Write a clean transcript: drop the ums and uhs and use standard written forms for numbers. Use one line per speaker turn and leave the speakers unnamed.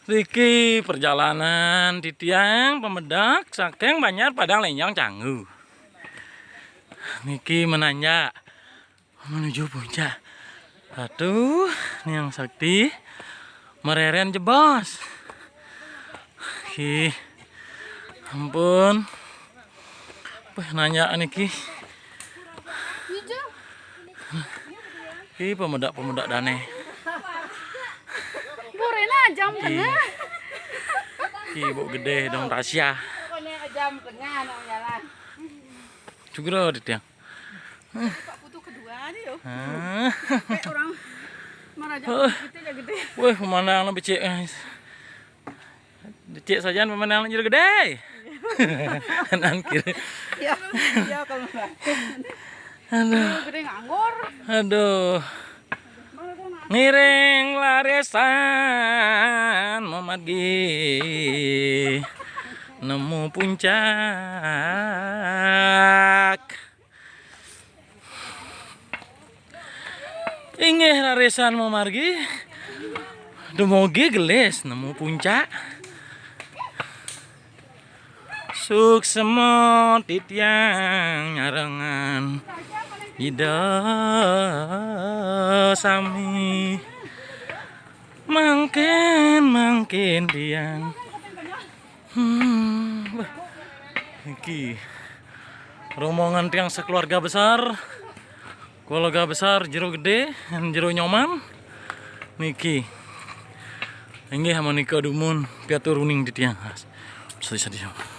Riki perjalanan di tiang pemedak saking Banjar Padang Lenyong Canggu. Niki menanjak menuju puncak. Aduh, ini yang sakti mereren jebos. Ki, ampun. Nanya niki. Ki pemedak dane.
Burena jam tengah.
Ki ibu gede dong Tasya.
Pokoknya jam tengah nang jalan.
Juga di tiang.
Pak putu kedua nih yo.
Ah.
Kayak orang maraja gitu ya gede.
Wih, pemandangan becek. Becek saja pemandangan jadi gede. Kanan kiri.
Iya, iya kalau enggak.
Aduh.
Gede nganggur.
Aduh. Ngiring larisan memagi nemu puncak. Inggih larisan memargi dumugi gelis nemu puncak. Suksemo titiang nyarengan ida sami mangkin tiang. Iki rombongan tiang sekeluarga besar. Keluarga besar jero gede, jero nyoman. Niki. Inggih harmonika dumun piatu runing di tiang. Sedih-sedih.